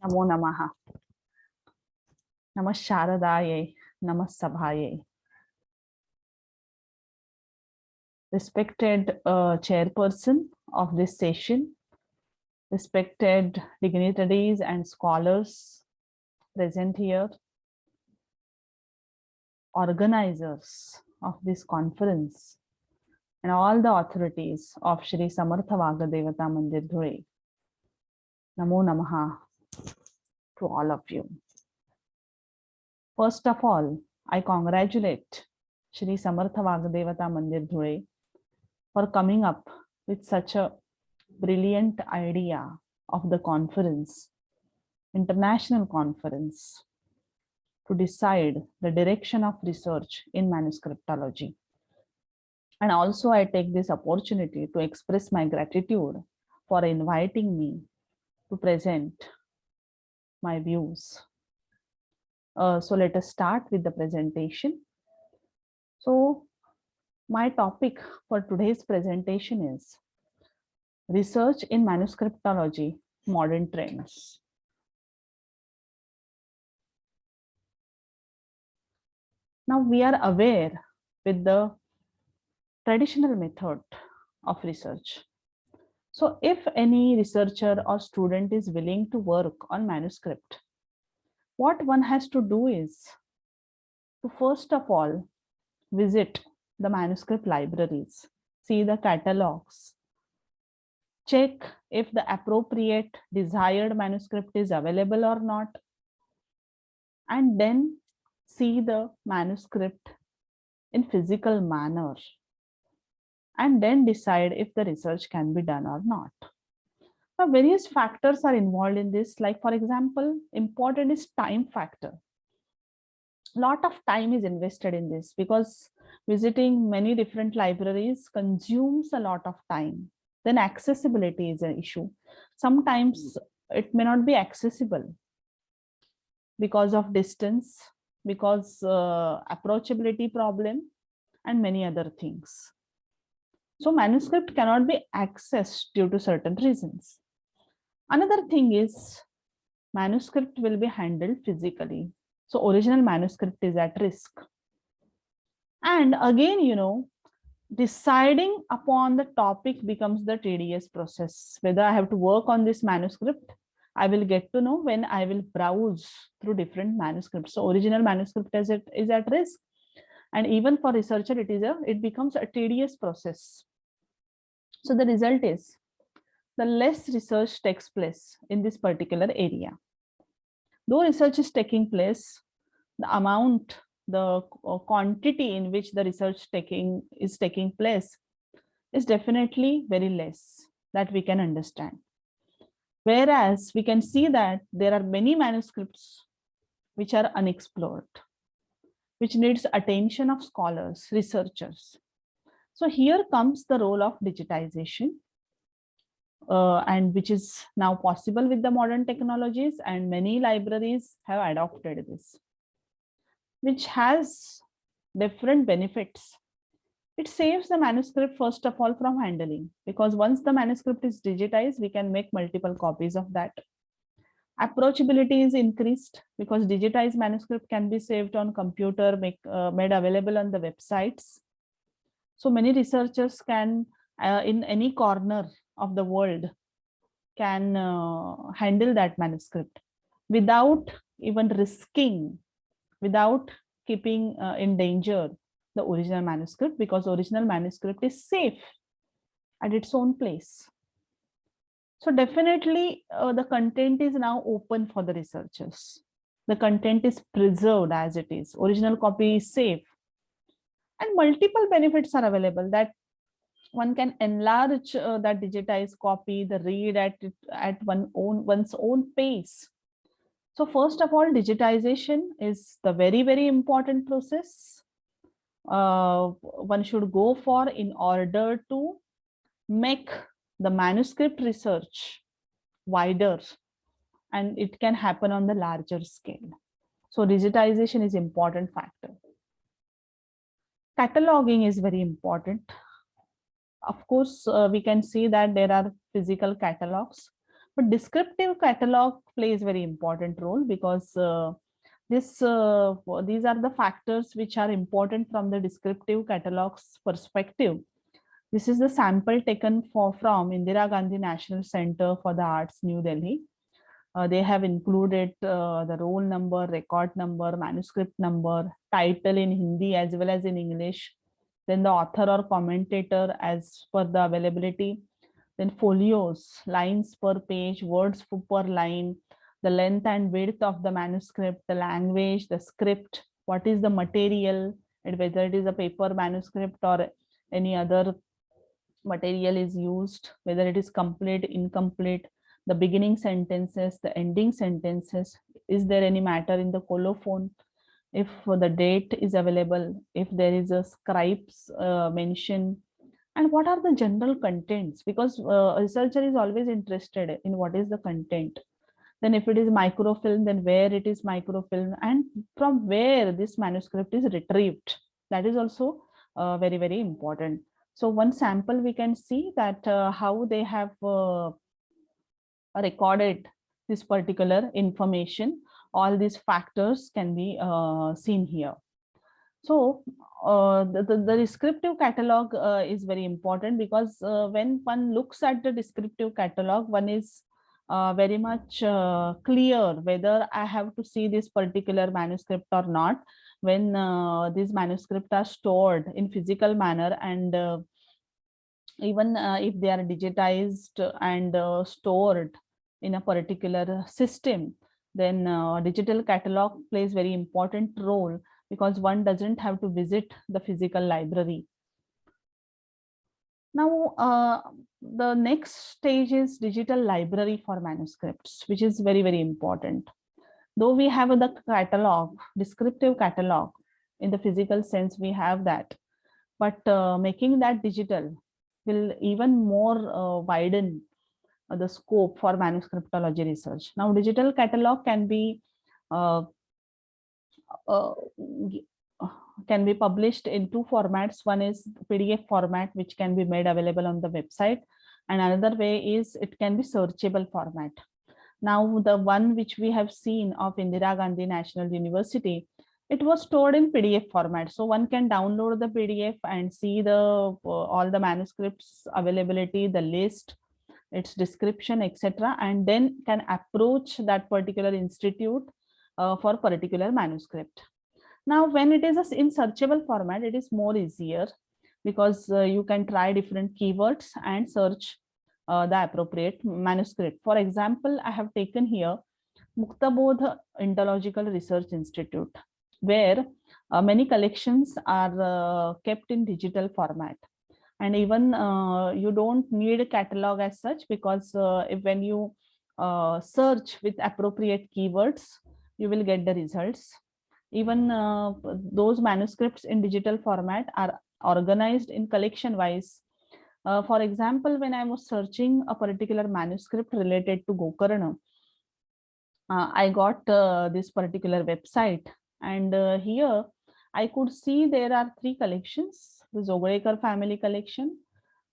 Namo Namaha. Namah Sharadaye. Namah Sabhaye. Respected chairperson of this session, respected dignitaries and scholars present here, organizers of this conference, and all the authorities of Shri Samartha Vagdevata Mandir Dhule. Namo Namaha to all of you. First of all, I congratulate Shri Samartha Vagdevata Mandir Dhule for coming up with such a brilliant idea of the conference, international conference, to decide the direction of research in manuscriptology. And also I take this opportunity to express my gratitude for inviting me to present my views. So let us start with the presentation. So my topic for today's presentation is Research in Manuscriptology, Modern Trends. Now we are aware with the traditional method of research. So if any researcher or student is willing to work on manuscript, what one has to do is to first of all visit the manuscript libraries, see the catalogs, check if the appropriate desired manuscript is available or not, and then see the manuscript in physical manner, and then decide if the research can be done or not. Now, various factors are involved in this. Like, for example, important is time factor. Lot of time is invested in this because visiting many different libraries consumes a lot of time. Then accessibility is an issue. Sometimes it may not be accessible because of distance, because approachability problem, and many other things. So manuscript cannot be accessed due to certain reasons. Another thing is manuscript will be handled physically. So original manuscript is at risk. And again, deciding upon the topic becomes the tedious process. Whether I have to work on this manuscript, I will get to know when I will browse through different manuscripts. So original manuscript is at risk. And even for researcher, it becomes a tedious process. So the result is the less research takes place in this particular area. Though research is taking place, the amount, the quantity in which the research is taking place is definitely very less that we can understand. Whereas we can see that there are many manuscripts which are unexplored, which needs attention of scholars, researchers. So here comes the role of digitization, and which is now possible with the modern technologies, and many libraries have adopted this, which has different benefits. It saves the manuscript first of all from handling, because once the manuscript is digitized, we can make multiple copies of that. Approachability is increased because digitized manuscript can be saved on computer, made available on the websites. So many researchers can, in any corner of the world, can handle that manuscript without even risking, without keeping in danger the original manuscript, because original manuscript is safe at its own place. So definitely the content is now open for the researchers. The content is preserved as it is. Original copy is safe. And multiple benefits are available, that one can enlarge that digitized copy, the read at one's own pace. So first of all, digitization is the very, very important process one should go for in order to make the manuscript research wider, and it can happen on the larger scale. So digitization is important factor. Cataloging is very important. Of course, we can see that there are physical catalogs, But descriptive catalog plays very important role because these are the factors which are important from the descriptive catalog's perspective. This is the sample taken from Indira Gandhi National Center for the Arts, New Delhi. They have included the roll number, record number, manuscript number, title in Hindi as well as in English, then the author or commentator as per the availability, then folios, lines per page, words per line, the length and width of the manuscript, the language, the script, what is the material, and whether it is a paper manuscript or any other material is used, whether it is complete, incomplete, the beginning sentences, the ending sentences, is there any matter in the colophon, if the date is available, if there is a scribes mention, and what are the general contents, because a researcher is always interested in what is the content. Then if it is microfilm, then where it is microfilm and from where this manuscript is retrieved, that is also very, very important. So one sample we can see that how they have recorded this particular information. All these factors can be seen here. So the descriptive catalog is very important because when one looks at the descriptive catalog, one is very much clear whether I have to see this particular manuscript or not. When these manuscripts are stored in physical manner, and even if they are digitized and stored in a particular system, then digital catalog plays very important role because one doesn't have to visit the physical library. Now, the next stage is digital library for manuscripts, which is very, very important. Though we have the catalog, descriptive catalog, in the physical sense, we have that, but making that digital will even more widen the scope for manuscriptology research. Now, digital catalog uh, uh, can be published in two formats. One is PDF format, which can be made available on the website, and another way is it can be searchable format. Now, the one which we have seen of Indira Gandhi National University, it was stored in PDF format. So one can download the PDF and see the all the manuscripts availability, the list, its description, etc., and then can approach that particular institute for particular manuscript. Now, when it is in searchable format, it is more easier because you can try different keywords and search the appropriate manuscript. For example, I have taken here Muktabodh Indological Research Institute, where many collections are kept in digital format. And even you don't need a catalog as such, because when you search with appropriate keywords, you will get the results. Even those manuscripts in digital format are organized in collection wise. For example, when I was searching a particular manuscript related to Gokarna, I got this particular website, and here I could see there are three collections: the Zogalekar family collection,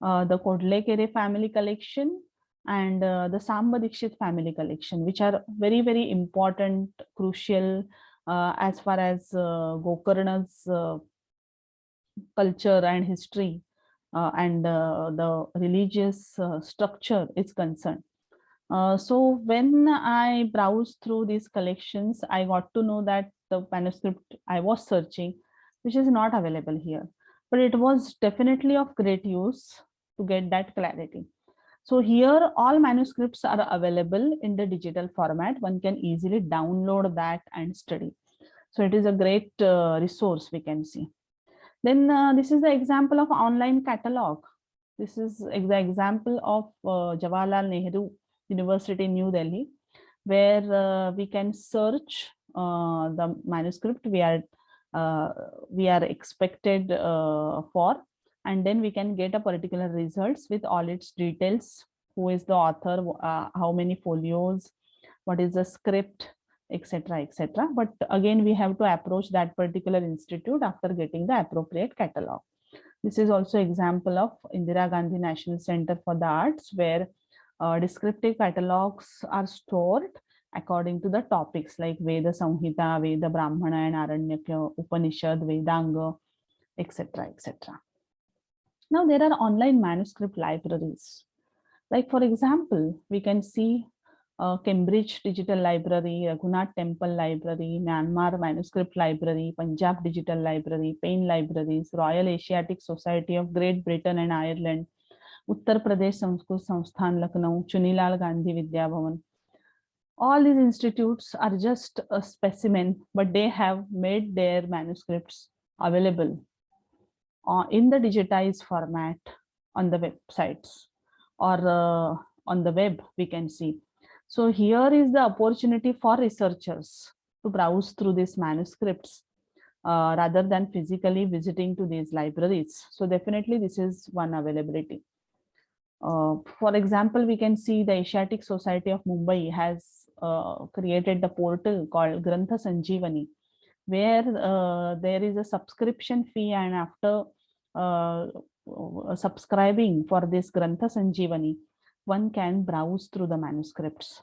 the Kodlekere family collection, and the Samba Dikshit family collection, which are very, very important, crucial as far as Gokarna's culture and history and the religious structure is concerned. So when I browsed through these collections, I got to know that the manuscript I was searching, which is not available here, but it was definitely of great use to get that clarity. So here all manuscripts are available in the digital format. One can easily download that and study. So it is a great resource, we can see. Then this is the example of online catalog. This is the example of Jawaharlal Nehru University, New Delhi, where we can search the manuscript we are expected for, and then we can get a particular results with all its details: who is the author, how many folios, what is the script, etc., etc. But again, we have to approach that particular institute after getting the appropriate catalog. This is also example of Indira Gandhi National Center for the Arts, where Descriptive catalogs are stored according to the topics like Veda Samhita, Veda Brahmana and Aranyaka, Upanishad, Vedanga, etc. etc. Now there are online manuscript libraries. Like for example, we can see Cambridge Digital Library, Raghunath Temple Library, Myanmar Manuscript Library, Punjab Digital Library, Payne Libraries, Royal Asiatic Society of Great Britain and Ireland, Uttar Pradesh Sanskrit Sansthan Lucknow, Chunilal Gandhi Vidya Bhavan. All these institutes are just a specimen, but they have made their manuscripts available in the digitized format on the websites or on the web, we can see. So here is the opportunity for researchers to browse through these manuscripts rather than physically visiting to these libraries. So definitely this is one availability. For example, we can see the Asiatic Society of Mumbai has created the portal called Grantha Sanjeevani, where there is a subscription fee, and after subscribing for this Grantha Sanjeevani, one can browse through the manuscripts.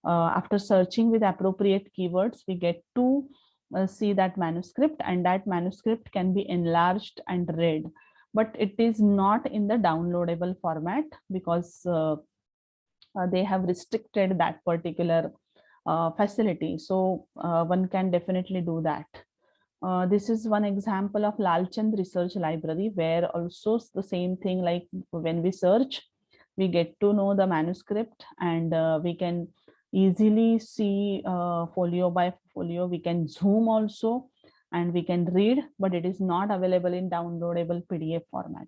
After searching with appropriate keywords, we get to see that manuscript, and that manuscript can be enlarged and read, but it is not in the downloadable format because they have restricted that particular facility. So one can definitely do that. This is one example of Lalchand Research Library, where also the same thing, like when we search, we get to know the manuscript, and we can easily see folio by folio. We can zoom also, and we can read, but it is not available in downloadable PDF format.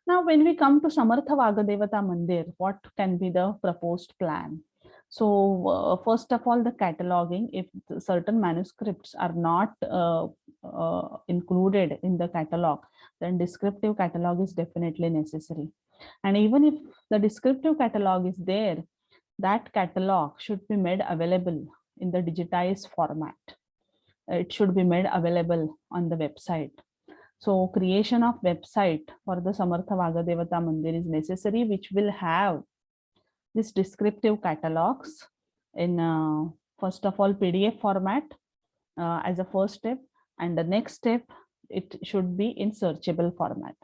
Now, when we come to Samartha Vagdevata Mandir, what can be the proposed plan? So, first of all, the cataloging. If certain manuscripts are not included in the catalog, then descriptive catalog is definitely necessary. And even if the descriptive catalog is there, that catalog should be made available in the digitized format. It should be made available on the website. So creation of website for the Samartha Vagdevata Mandir is necessary, which will have this descriptive catalogs in first of all PDF format as a first step, and the next step it should be in searchable format.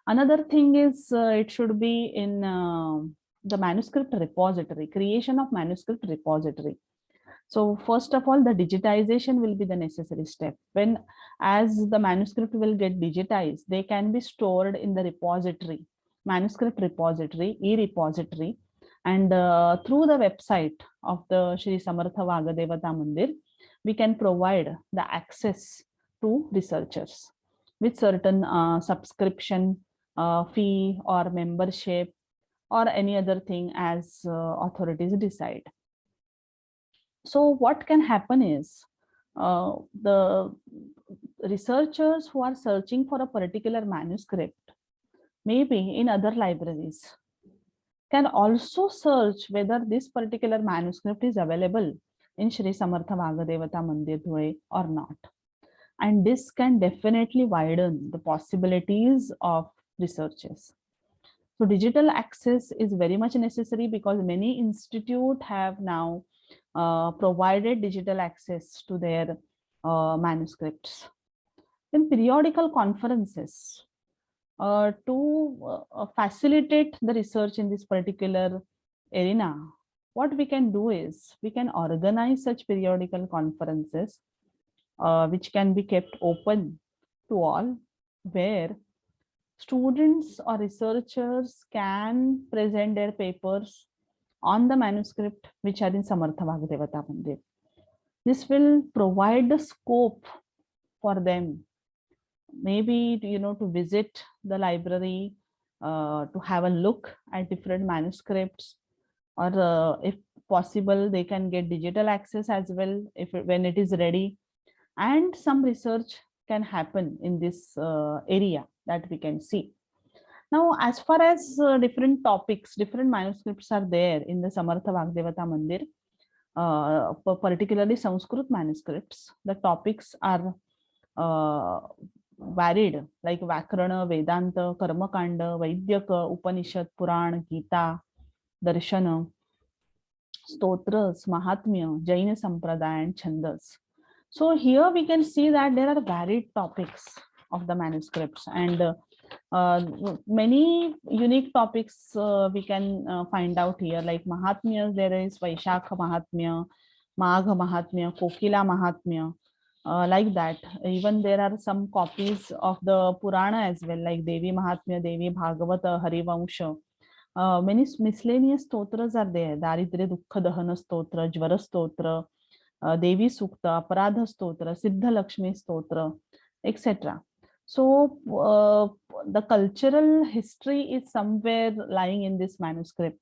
Another thing is it should be in the manuscript repository, creation of manuscript repository. So first of all, the digitization will be the necessary step. When as the manuscript will get digitized, they can be stored in the repository, manuscript repository, e-repository, and through the website of the Shri Samartha Vagdevata Mandir, we can provide the access to researchers with certain subscription fee or membership or any other thing as authorities decide. So what can happen is the researchers who are searching for a particular manuscript, maybe in other libraries, can also search whether this particular manuscript is available in Shri Samartha Vagdevata Mandir Dhule or not. And this can definitely widen the possibilities of researches. So digital access is very much necessary because many institutes have now provided digital access to their manuscripts. Then periodical conferences to facilitate the research in this particular arena. What we can do is we can organize such periodical conferences which can be kept open to all, where students or researchers can present their papers on the manuscript which are in Samartha Vagdevata Mandir. This will provide the scope for them, maybe to visit the library, to have a look at different manuscripts, or if possible, they can get digital access as well when it is ready, and some research can happen in this area that we can see. Now, as far as different topics, different manuscripts are there in the Samartha Vagdevata Mandir, particularly Sanskrit manuscripts. The topics are varied, like Vakrana, Vedanta, Karmakanda, Vaidyaka, Upanishad, Puran, Gita, Darshana, Stotras, Mahatmya, Jaina Sampradaya, and Chandas. So here we can see that there are varied topics of the manuscripts, and many unique topics we can find out here. Like Mahatmya, there is Vaishakha Mahatmya, Magha Mahatmya, Kokila Mahatmya, like that. Even there are some copies of the Purana as well, like Devi Mahatmya, Devi Bhagavata, Harivamsha. Many miscellaneous stotras are there. Daridre Dukkha Dahana Stotra, Jvara Stotra, Devi Sukta, Aparadha Stotra, Siddha Lakshmi Stotra, etc. So the cultural history is somewhere lying in this manuscript.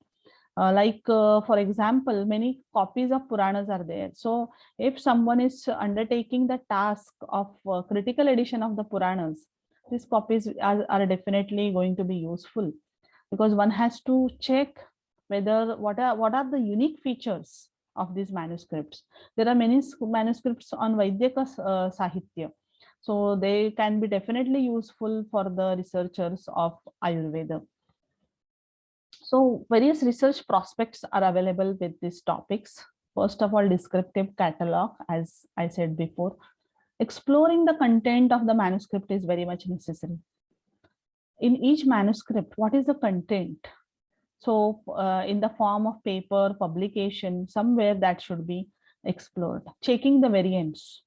For example, many copies of Puranas are there. So if someone is undertaking the task of critical edition of the Puranas, these copies are definitely going to be useful, because one has to check whether what are the unique features of these manuscripts. There are many manuscripts on Vaidyaka Sahitya, so they can be definitely useful for the researchers of Ayurveda. So various research prospects are available with these topics. First of all, descriptive catalog, as I said before. Exploring the content of the manuscript is very much necessary. In each manuscript, what is the content? So in the form of paper, publication, somewhere that should be explored. Checking the variants.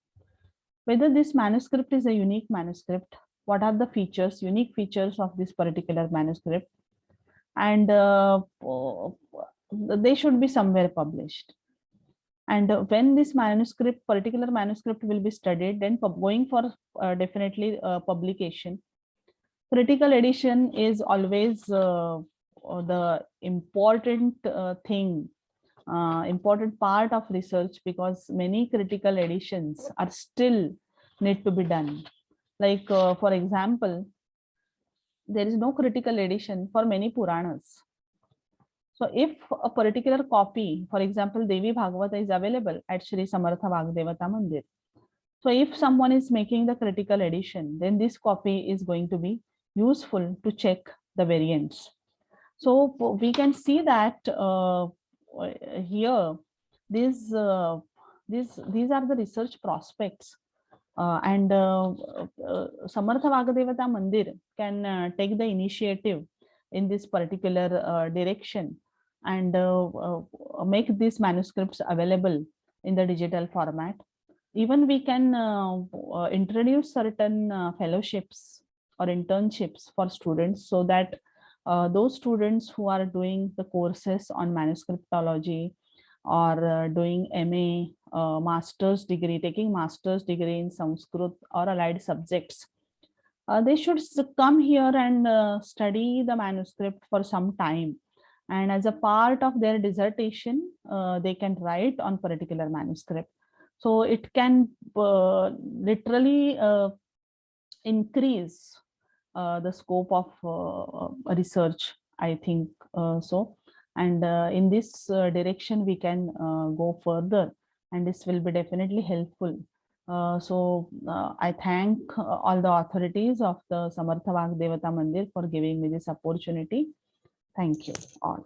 Whether this manuscript is a unique manuscript, what are the features, unique features of this particular manuscript, and they should be somewhere published. And when this particular manuscript will be studied, then going for definitely publication. Critical edition is always the important thing, important part of research, because many critical editions are still need to be done. Like for example, there is no critical edition for many Puranas. So if a particular copy, for example, Devi Bhagavata is available at Sri Samartha Vagdevata Mandir. So if someone is making the critical edition, then this copy is going to be useful to check the variants. So we can see that here, these are the research prospects. And Samartha Vagdevata Mandir can take the initiative in this particular direction, and make these manuscripts available in the digital format. Even we can introduce certain fellowships or internships for students, so that those students who are doing the courses on manuscriptology, or doing MA, master's degree, taking master's degree in Sanskrit or allied subjects, they should come here and study the manuscript for some time. And as a part of their dissertation, they can write on particular manuscript. So it can literally increase the scope of research, I think so. And in this direction, we can go further, and this will be definitely helpful. I thank all the authorities of the Samartha Vagdevata Mandir for giving me this opportunity. Thank you all.